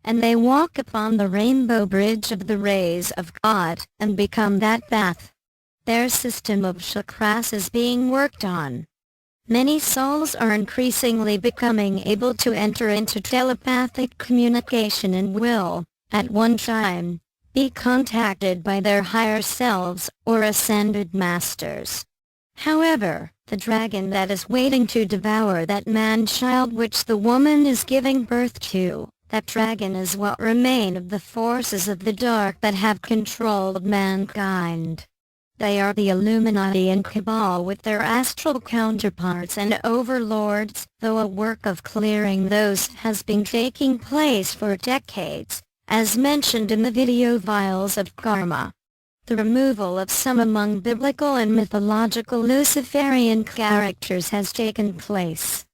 and they walk upon the rainbow bridge of the rays of God and become that path. Their system of chakras is being worked on. Many souls are increasingly becoming able to enter into telepathic communication and will, at one time, be contacted by their higher selves or ascended masters. However, the dragon that is waiting to devour that man-child which the woman is giving birth to, that dragon is what remain of the forces of the dark that have controlled mankind. They are the Illuminati and Cabal with their astral counterparts and overlords, though a work of clearing those has been taking place for decades, as mentioned in the video Vials of Karma. The removal of some among biblical and mythological Luciferian characters has taken place.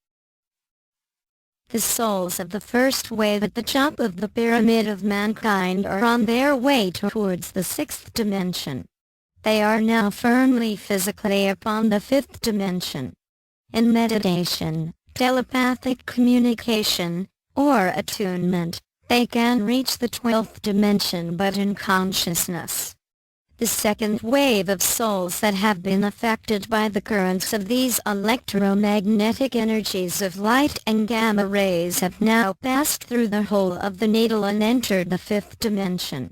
The souls of the first wave at the top of the pyramid of mankind are on their way towards the sixth dimension. They are now firmly physically upon the fifth dimension. In meditation, telepathic communication, or attunement, they can reach the 12th dimension but in consciousness. The second wave of souls that have been affected by the currents of these electromagnetic energies of light and gamma rays have now passed through the hole of the needle and entered the fifth dimension.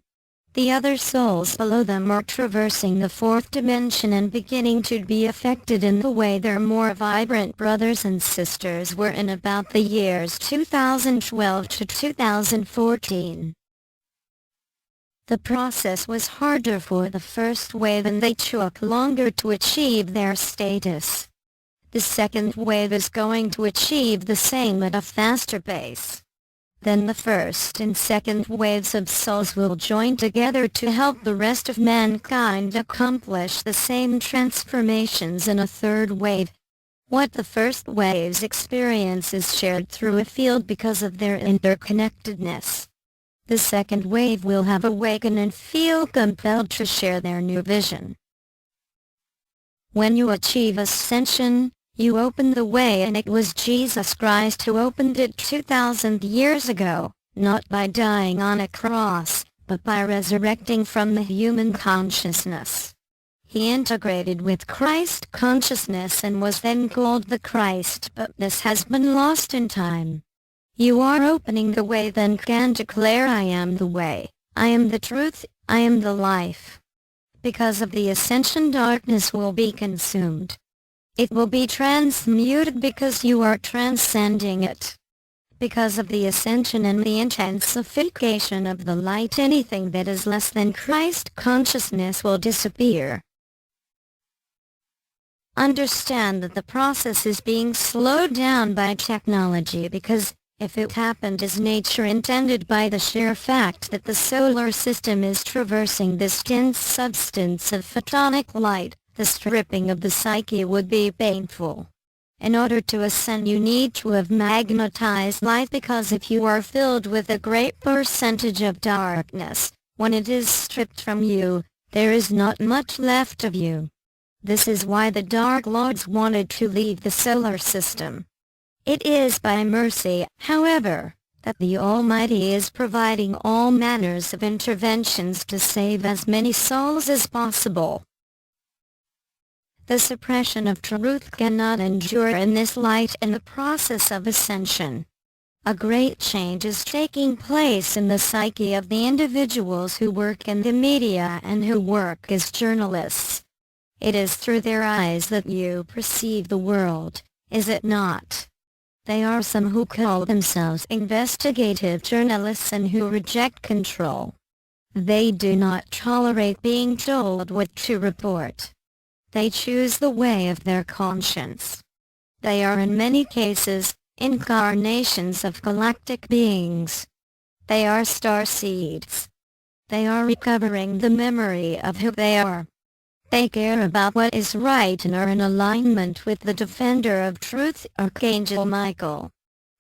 The other souls below them are traversing the fourth dimension and beginning to be affected in the way their more vibrant brothers and sisters were in about the years 2012 to 2014. The process was harder for the first wave and they took longer to achieve their status. The second wave is going to achieve the same at a faster pace. Then the first and second waves of souls will join together to help the rest of mankind accomplish the same transformations in a third wave. What the first waves experience is shared through a field because of their interconnectedness. The second wave will have awakened and feel compelled to share their new vision. When you achieve ascension, you open the way, and it was Jesus Christ who opened it 2,000 years ago, not by dying on a cross, but by resurrecting from the human consciousness. He integrated with Christ consciousness and was then called the Christ, but this has been lost in time. You are opening the way, then can declare, I am the way, I am the truth, I am the life. Because of the ascension, darkness will be consumed. It will be transmuted because you are transcending it. Because of the ascension and the intensification of the light, anything that is less than Christ consciousness will disappear. Understand that the process is being slowed down by technology because, if it happened as nature intended, by the sheer fact that the solar system is traversing this dense substance of photonic light, the stripping of the psyche would be painful. In order to ascend, you need to have magnetized light, because if you are filled with a great percentage of darkness, when it is stripped from you, there is not much left of you. This is why the Dark Lords wanted to leave the solar system. It is by mercy, however, that the Almighty is providing all manners of interventions to save as many souls as possible. The suppression of truth cannot endure in this light and the process of ascension. A great change is taking place in the psyche of the individuals who work in the media and who work as journalists. It is through their eyes that you perceive the world, is it not? They are some who call themselves investigative journalists and who reject control. They do not tolerate being told what to report. They choose the way of their conscience. They are in many cases incarnations of galactic beings. They are star seeds. They are recovering the memory of who they are. They care about what is right and are in alignment with the defender of truth, Archangel Michael.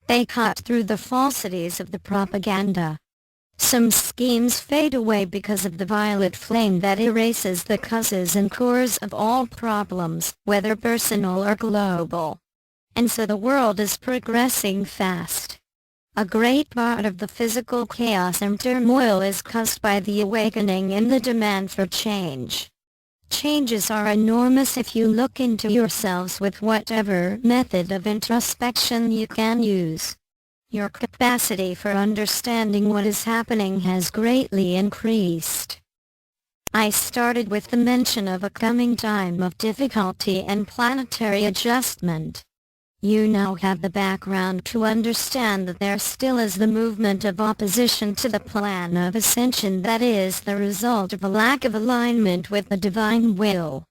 They cut through the falsities of the propaganda. Some schemes fade away because of the violet flame that erases the causes and cores of all problems, whether personal or global. And so the world is progressing fast. A great part of the physical chaos and turmoil is caused by the awakening and the demand for change. Changes are enormous if you look into yourselves with whatever method of introspection you can use. Your capacity for understanding what is happening has greatly increased. I started with the mention of a coming time of difficulty and planetary adjustment. You now have the background to understand that there still is the movement of opposition to the plan of ascension that is the result of a lack of alignment with the divine will.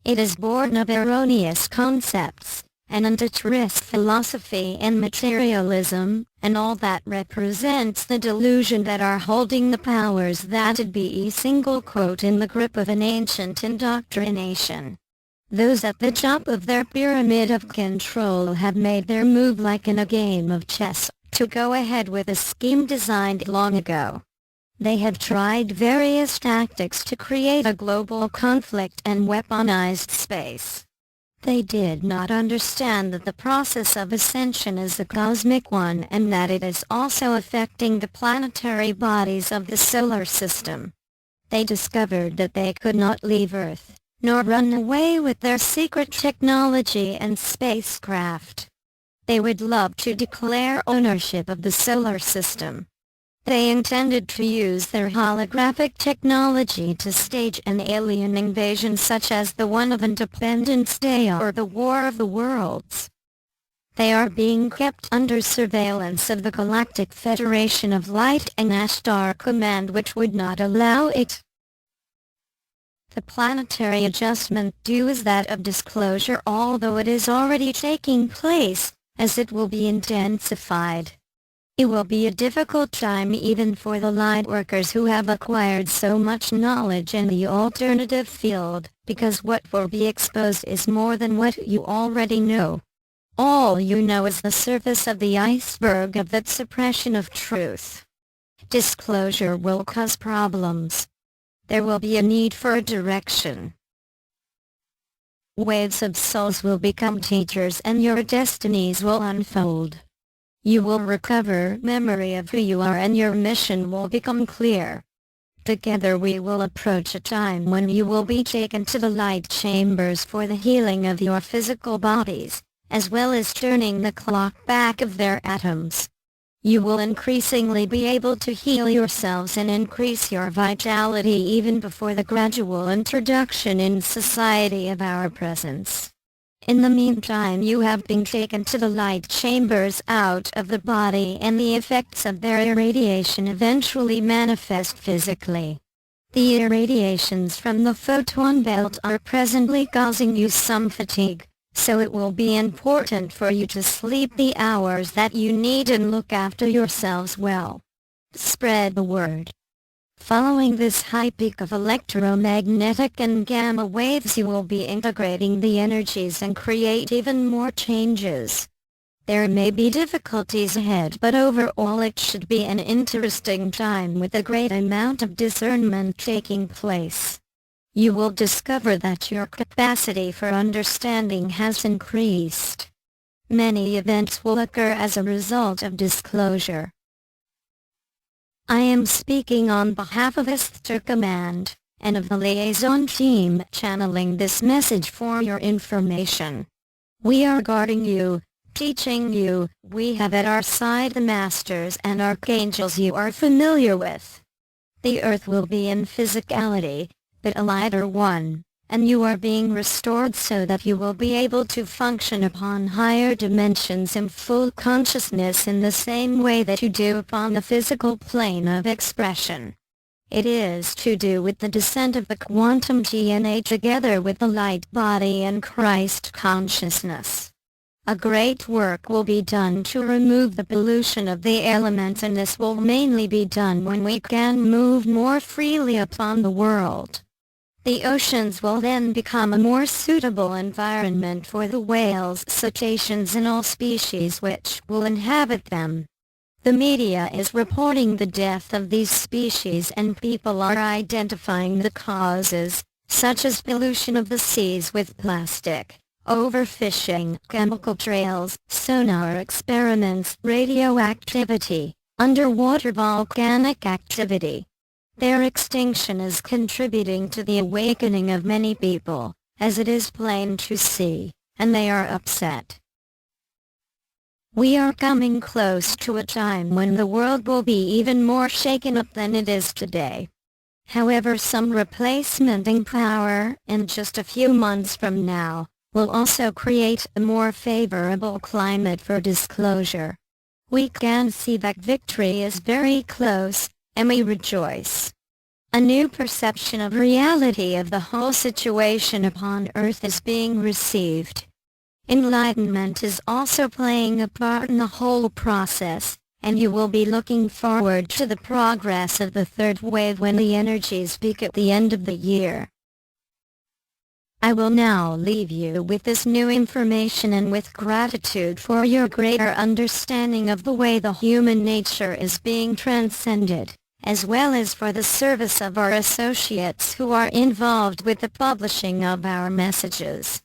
It is born of erroneous concepts, an antitrust philosophy and materialism, and all that represents the delusion that are holding the powers that'd be single quote in the grip of an ancient indoctrination. Those at the top of their pyramid of control have made their move like in a game of chess, to go ahead with a scheme designed long ago. They have tried various tactics to create a global conflict and weaponized space. They did not understand that the process of ascension is a cosmic one and that it is also affecting the planetary bodies of the solar system. They discovered that they could not leave Earth, nor run away with their secret technology and spacecraft. They would love to declare ownership of the solar system. They intended to use their holographic technology to stage an alien invasion such as the one of Independence Day or the War of the Worlds. They are being kept under surveillance of the Galactic Federation of Light and Ashtar Command, which would not allow it. The planetary adjustment due is that of disclosure, although it is already taking place, as it will be intensified. It will be a difficult time even for the light workers who have acquired so much knowledge in the alternative field, because what will be exposed is more than what you already know. All you know is the surface of the iceberg of that suppression of truth. Disclosure will cause problems. There will be a need for a direction. Waves of souls will become teachers and your destinies will unfold. You will recover memory of who you are and your mission will become clear. Together we will approach a time when you will be taken to the light chambers for the healing of your physical bodies, as well as turning the clock back of their atoms. You will increasingly be able to heal yourselves and increase your vitality even before the gradual introduction in society of our presence. In the meantime you have been taken to the light chambers out of the body and the effects of their irradiation eventually manifest physically. The irradiations from the photon belt are presently causing you some fatigue, so it will be important for you to sleep the hours that you need and look after yourselves well. Spread the word. Following this high peak of electromagnetic and gamma waves you will be integrating the energies and create even more changes. There may be difficulties ahead, but overall it should be an interesting time with a great amount of discernment taking place. You will discover that your capacity for understanding has increased. Many events will occur as a result of disclosure. I am speaking on behalf of Esther Command, and of the liaison team channeling this message for your information. We are guarding you, teaching you, we have at our side the masters and archangels you are familiar with. The earth will be in physicality, but a lighter one, and you are being restored so that you will be able to function upon higher dimensions in full consciousness in the same way that you do upon the physical plane of expression. It is to do with the descent of the quantum DNA together with the light body and Christ consciousness. A great work will be done to remove the pollution of the elements, and this will mainly be done when we can move more freely upon the world. The oceans will then become a more suitable environment for the whales, cetaceans and all species which will inhabit them. The media is reporting the death of these species and people are identifying the causes, such as pollution of the seas with plastic, overfishing, chemical trails, sonar experiments, radioactivity, underwater volcanic activity. Their extinction is contributing to the awakening of many people, as it is plain to see, and they are upset. We are coming close to a time when the world will be even more shaken up than it is today. However, some replacement power, in just a few months from now, will also create a more favorable climate for disclosure. We can see that victory is very close, and we rejoice. A new perception of reality of the whole situation upon earth is being received. Enlightenment is also playing a part in the whole process, and you will be looking forward to the progress of the third wave when the energies peak at the end of the year. I will now leave you with this new information and with gratitude for your greater understanding of the way the human nature is being transcended, as well as for the service of our associates who are involved with the publishing of our messages.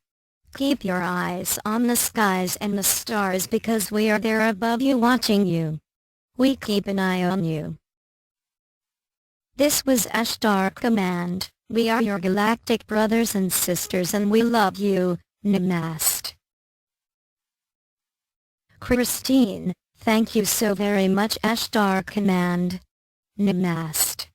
Keep your eyes on the skies and the stars because we are there above you watching you. We keep an eye on you. This was Ashtar Command. We are your galactic brothers and sisters and we love you. Namaste. Christine, thank you so very much Ashtar Command. Namaste.